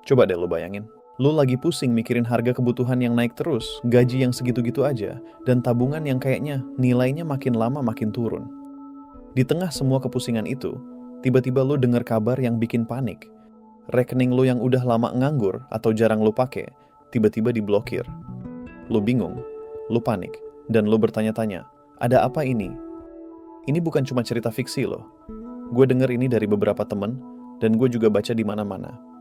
Coba deh lo bayangin. Lo lagi pusing mikirin harga kebutuhan yang naik terus, gaji yang segitu-gitu aja, dan tabungan yang kayaknya nilainya makin lama makin turun. Di tengah semua kepusingan itu, tiba-tiba lo dengar kabar yang bikin panik. Rekening lo yang udah lama nganggur atau jarang lo pakai, tiba-tiba diblokir. Lo bingung, lo panik, dan lo bertanya-tanya, ada apa ini? Ini bukan cuma cerita fiksi loh. Gue denger ini dari beberapa temen, dan gue juga baca di mana-mana.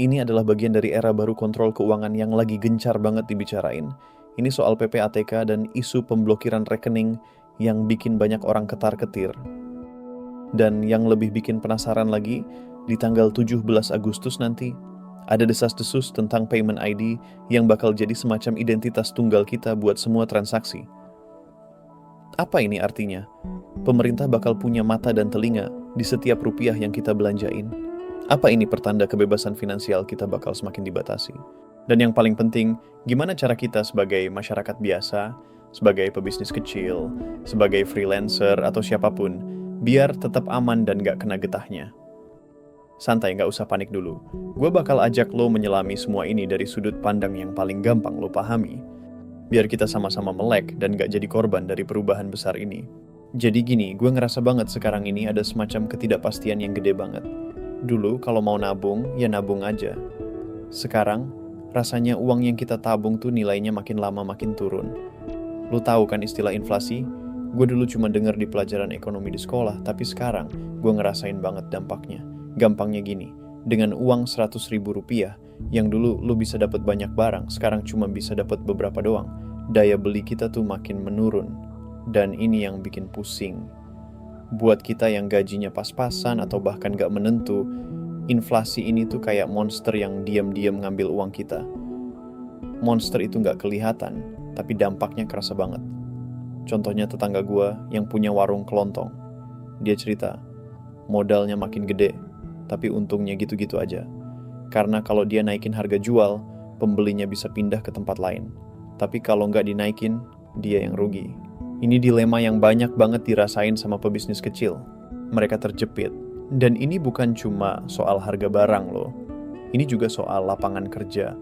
Ini adalah bagian dari era baru kontrol keuangan yang lagi gencar banget dibicarain. Ini soal PPATK dan isu pemblokiran rekening yang bikin banyak orang ketar-ketir. Dan yang lebih bikin penasaran lagi, di tanggal 17 Agustus nanti, ada desas-desus tentang payment ID yang bakal jadi semacam identitas tunggal kita buat semua transaksi. Apa ini artinya? Pemerintah bakal punya mata dan telinga di setiap rupiah yang kita belanjain. Apa ini pertanda kebebasan finansial kita bakal semakin dibatasi? Dan yang paling penting, gimana cara kita sebagai masyarakat biasa, sebagai pebisnis kecil, sebagai freelancer atau siapapun, biar tetap aman dan gak kena getahnya? Santai, gak usah panik dulu. Gue bakal ajak lo menyelami semua ini dari sudut pandang yang paling gampang lo pahami. Biar kita sama-sama melek dan gak jadi korban dari perubahan besar ini. Jadi gini, gue ngerasa banget sekarang ini ada semacam ketidakpastian yang gede banget. Dulu kalau mau nabung, ya nabung aja. Sekarang, rasanya uang yang kita tabung tuh nilainya makin lama makin turun. Lu tahu kan istilah inflasi? Gue dulu cuma denger di pelajaran ekonomi di sekolah, tapi sekarang gue ngerasain banget dampaknya. Gampangnya gini, dengan uang 100.000 rupiah, yang dulu lu bisa dapat banyak barang, sekarang cuma bisa dapat beberapa doang. Daya beli kita tuh makin menurun. Dan ini yang bikin pusing. Buat kita yang gajinya pas-pasan atau bahkan gak menentu, inflasi ini tuh kayak monster yang diam-diam ngambil uang kita. Monster itu gak kelihatan, tapi dampaknya kerasa banget. Contohnya tetangga gue yang punya warung kelontong. Dia cerita, modalnya makin gede, tapi untungnya gitu-gitu aja. Karena kalau dia naikin harga jual, pembelinya bisa pindah ke tempat lain. Tapi kalau nggak dinaikin, dia yang rugi. Ini dilema yang banyak banget dirasain sama pebisnis kecil. Mereka terjepit. Dan ini bukan cuma soal harga barang loh. Ini juga soal lapangan kerja.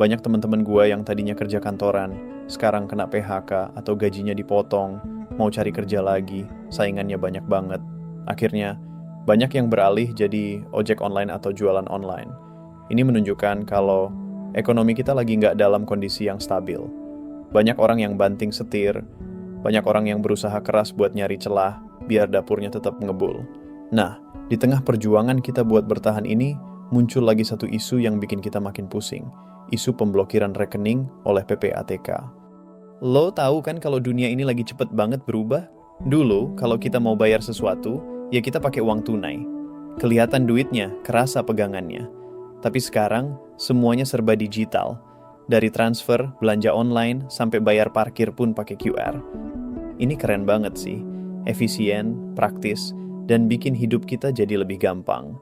Banyak teman-teman gue yang tadinya kerja kantoran, sekarang kena PHK atau gajinya dipotong, mau cari kerja lagi, saingannya banyak banget. Akhirnya, banyak yang beralih jadi ojek online atau jualan online. Ini menunjukkan kalau ekonomi kita lagi nggak dalam kondisi yang stabil. Banyak orang yang banting setir, banyak orang yang berusaha keras buat nyari celah, biar dapurnya tetap ngebul. Nah, di tengah perjuangan kita buat bertahan ini, muncul lagi satu isu yang bikin kita makin pusing. Isu pemblokiran rekening oleh PPATK. Lo tahu kan kalau dunia ini lagi cepet banget berubah? Dulu, kalau kita mau bayar sesuatu, ya kita pakai uang tunai. Kelihatan duitnya, kerasa pegangannya. Tapi sekarang, semuanya serba digital. Dari transfer, belanja online, sampai bayar parkir pun pakai QR. Ini keren banget sih. Efisien, praktis, dan bikin hidup kita jadi lebih gampang.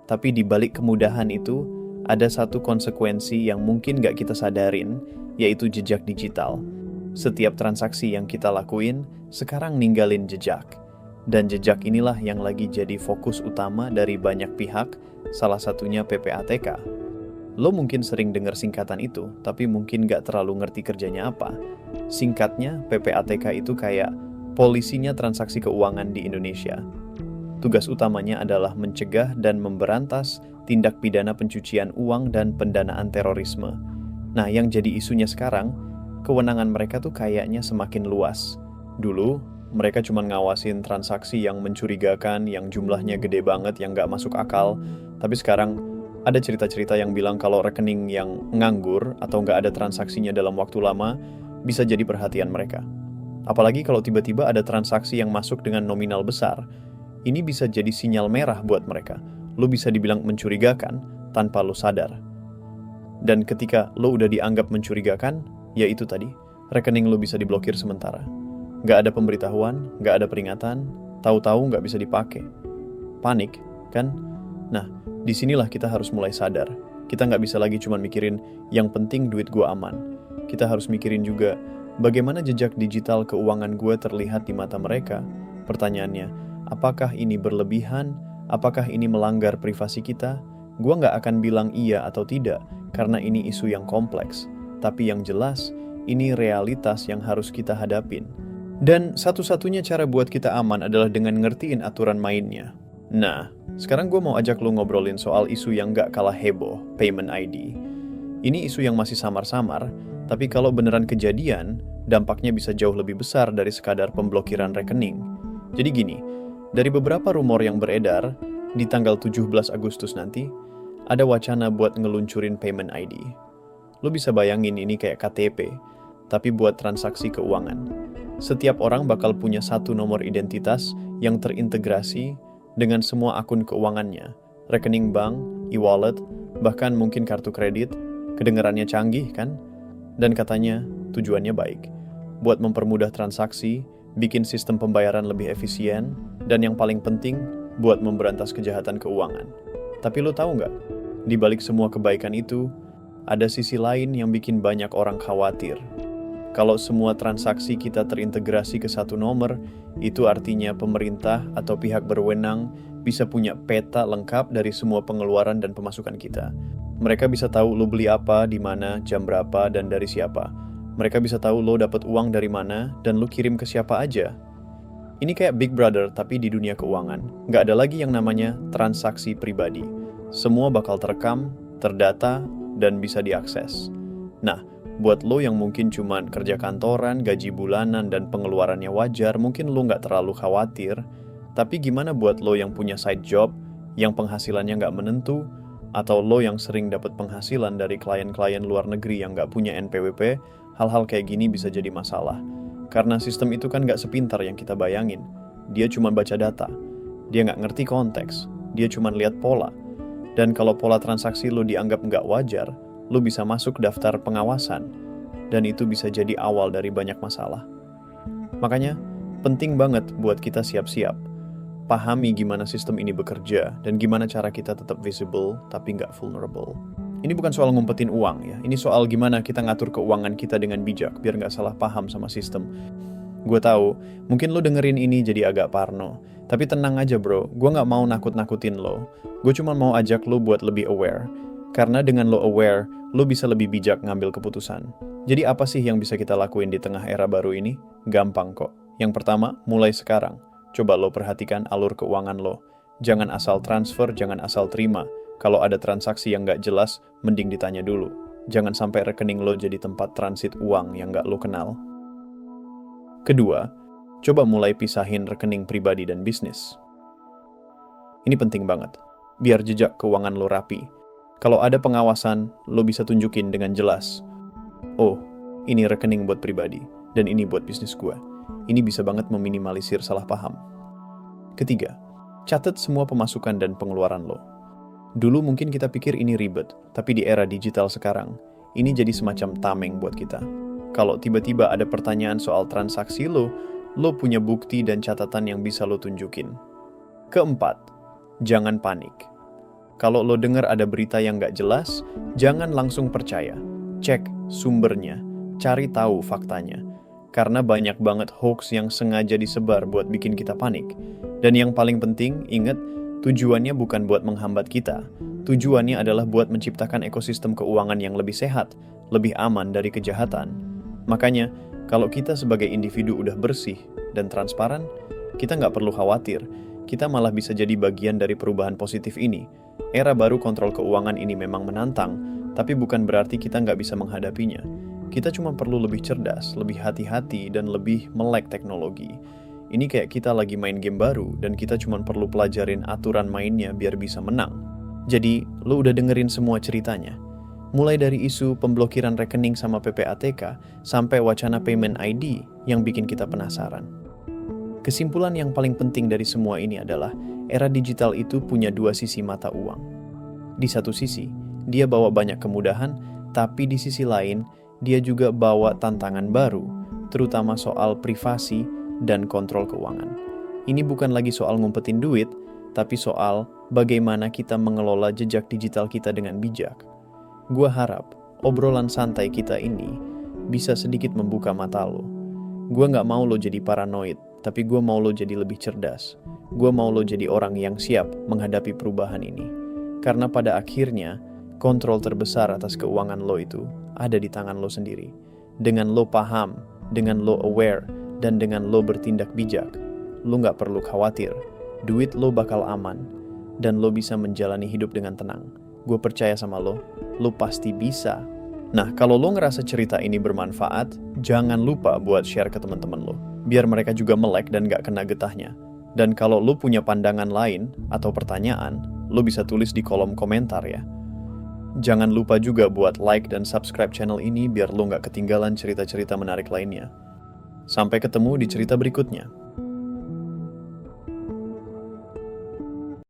Tapi di balik kemudahan itu, ada satu konsekuensi yang mungkin gak kita sadarin, yaitu jejak digital. Setiap transaksi yang kita lakuin, sekarang ninggalin jejak. Dan jejak inilah yang lagi jadi fokus utama dari banyak pihak, salah satunya PPATK. Lo mungkin sering dengar singkatan itu, tapi mungkin gak terlalu ngerti kerjanya apa. Singkatnya, PPATK itu kayak polisinya transaksi keuangan di Indonesia. Tugas utamanya adalah mencegah dan memberantas tindak pidana pencucian uang dan pendanaan terorisme. Nah, yang jadi isunya sekarang, kewenangan mereka tuh kayaknya semakin luas. Dulu, mereka cuma ngawasin transaksi yang mencurigakan, yang jumlahnya gede banget, yang gak masuk akal. Tapi sekarang, ada cerita-cerita yang bilang kalau rekening yang nganggur atau nggak ada transaksinya dalam waktu lama bisa jadi perhatian mereka. Apalagi kalau tiba-tiba ada transaksi yang masuk dengan nominal besar, ini bisa jadi sinyal merah buat mereka. Lo bisa dibilang mencurigakan tanpa lo sadar. Dan ketika lo udah dianggap mencurigakan, ya itu tadi, rekening lo bisa diblokir sementara. Nggak ada pemberitahuan, nggak ada peringatan, tahu-tahu nggak bisa dipakai. Panik, kan? Nah, disinilah kita harus mulai sadar. Kita nggak bisa lagi cuma mikirin yang penting duit gue aman. Kita harus mikirin juga bagaimana jejak digital keuangan gue terlihat di mata mereka. Pertanyaannya, apakah ini berlebihan? Apakah ini melanggar privasi kita? Gua nggak akan bilang iya atau tidak, karena ini isu yang kompleks. Tapi yang jelas, ini realitas yang harus kita hadapin. Dan satu-satunya cara buat kita aman adalah dengan ngertiin aturan mainnya. Nah, sekarang gue mau ajak lo ngobrolin soal isu yang nggak kalah heboh, Payment ID. Ini isu yang masih samar-samar, tapi kalau beneran kejadian, dampaknya bisa jauh lebih besar dari sekadar pemblokiran rekening. Jadi gini, dari beberapa rumor yang beredar, di tanggal 17 Agustus nanti, ada wacana buat ngeluncurin Payment ID. Lo bisa bayangin ini kayak KTP, tapi buat transaksi keuangan. Setiap orang bakal punya satu nomor identitas yang terintegrasi dengan semua akun keuangannya, rekening bank, e-wallet, bahkan mungkin kartu kredit. Kedengarannya canggih kan? Dan katanya tujuannya baik, buat mempermudah transaksi, bikin sistem pembayaran lebih efisien, dan yang paling penting, buat memberantas kejahatan keuangan. Tapi lo tahu nggak? Di balik semua kebaikan itu, ada sisi lain yang bikin banyak orang khawatir. Kalau semua transaksi kita terintegrasi ke satu nomor, itu artinya pemerintah atau pihak berwenang bisa punya peta lengkap dari semua pengeluaran dan pemasukan kita. Mereka bisa tahu lo beli apa, di mana, jam berapa, dan dari siapa. Mereka bisa tahu lo dapat uang dari mana, dan lo kirim ke siapa aja. Ini kayak Big Brother tapi di dunia keuangan. Nggak ada lagi yang namanya transaksi pribadi. Semua bakal terekam, terdata, dan bisa diakses. Nah, buat lo yang mungkin cuman kerja kantoran, gaji bulanan, dan pengeluarannya wajar, mungkin lo nggak terlalu khawatir. Tapi gimana buat lo yang punya side job, yang penghasilannya nggak menentu, atau lo yang sering dapat penghasilan dari klien-klien luar negeri yang nggak punya NPWP, hal-hal kayak gini bisa jadi masalah. Karena sistem itu kan nggak sepintar yang kita bayangin. Dia cuma baca data. Dia nggak ngerti konteks. Dia cuma lihat pola. Dan kalau pola transaksi lo dianggap nggak wajar, lo bisa masuk daftar pengawasan. Dan itu bisa jadi awal dari banyak masalah. Makanya, penting banget buat kita siap-siap. Pahami gimana sistem ini bekerja, dan gimana cara kita tetap visible, tapi nggak vulnerable. Ini bukan soal ngumpetin uang ya, ini soal gimana kita ngatur keuangan kita dengan bijak, biar nggak salah paham sama sistem. Gue tahu, mungkin lo dengerin ini jadi agak parno, tapi tenang aja bro, gue nggak mau nakut-nakutin lo. Gue cuma mau ajak lo buat lebih aware. Karena dengan lo aware, lo bisa lebih bijak ngambil keputusan. Jadi apa sih yang bisa kita lakuin di tengah era baru ini? Gampang kok. Yang pertama, mulai sekarang. Coba lo perhatikan alur keuangan lo. Jangan asal transfer, jangan asal terima. Kalau ada transaksi yang nggak jelas, mending ditanya dulu. Jangan sampai rekening lo jadi tempat transit uang yang nggak lo kenal. Kedua, coba mulai pisahin rekening pribadi dan bisnis. Ini penting banget, biar jejak keuangan lo rapi. Kalau ada pengawasan, lo bisa tunjukin dengan jelas. Oh, ini rekening buat pribadi, dan ini buat bisnis gue. Ini bisa banget meminimalisir salah paham. Ketiga, catat semua pemasukan dan pengeluaran lo. Dulu mungkin kita pikir ini ribet, tapi di era digital sekarang, ini jadi semacam tameng buat kita. Kalau tiba-tiba ada pertanyaan soal transaksi lo punya bukti dan catatan yang bisa lo tunjukin. Keempat, jangan panik. Kalau lo dengar ada berita yang nggak jelas, jangan langsung percaya. Cek sumbernya, cari tahu faktanya. Karena banyak banget hoax yang sengaja disebar buat bikin kita panik. Dan yang paling penting, ingat, tujuannya bukan buat menghambat kita. Tujuannya adalah buat menciptakan ekosistem keuangan yang lebih sehat, lebih aman dari kejahatan. Makanya, kalau kita sebagai individu udah bersih dan transparan, kita nggak perlu khawatir. Kita malah bisa jadi bagian dari perubahan positif ini. Era baru kontrol keuangan ini memang menantang, tapi bukan berarti kita nggak bisa menghadapinya. Kita cuma perlu lebih cerdas, lebih hati-hati, dan lebih melek teknologi. Ini kayak kita lagi main game baru, dan kita cuma perlu pelajarin aturan mainnya biar bisa menang. Jadi, lo udah dengerin semua ceritanya. Mulai dari isu pemblokiran rekening sama PPATK, sampai wacana Payment ID yang bikin kita penasaran. Kesimpulan yang paling penting dari semua ini adalah, era digital itu punya dua sisi mata uang. Di satu sisi, dia bawa banyak kemudahan, tapi di sisi lain, dia juga bawa tantangan baru, terutama soal privasi dan kontrol keuangan. Ini bukan lagi soal ngumpetin duit, tapi soal bagaimana kita mengelola jejak digital kita dengan bijak. Gua harap obrolan santai kita ini bisa sedikit membuka mata lo. Gua nggak mau lo jadi paranoid, tapi gua mau lo jadi lebih cerdas. Gua mau lo jadi orang yang siap menghadapi perubahan ini. Karena pada akhirnya, kontrol terbesar atas keuangan lo itu ada di tangan lo sendiri. Dengan lo paham, dengan lo aware, dan dengan lo bertindak bijak, lo nggak perlu khawatir. Duit lo bakal aman, dan lo bisa menjalani hidup dengan tenang. Gue percaya sama lo pasti bisa. Nah, kalau lo ngerasa cerita ini bermanfaat, jangan lupa buat share ke teman-teman lo, biar mereka juga melek dan gak kena getahnya. Dan kalau lo punya pandangan lain atau pertanyaan, lo bisa tulis di kolom komentar ya. Jangan lupa juga buat like dan subscribe channel ini biar lo gak ketinggalan cerita-cerita menarik lainnya. Sampai ketemu di cerita berikutnya.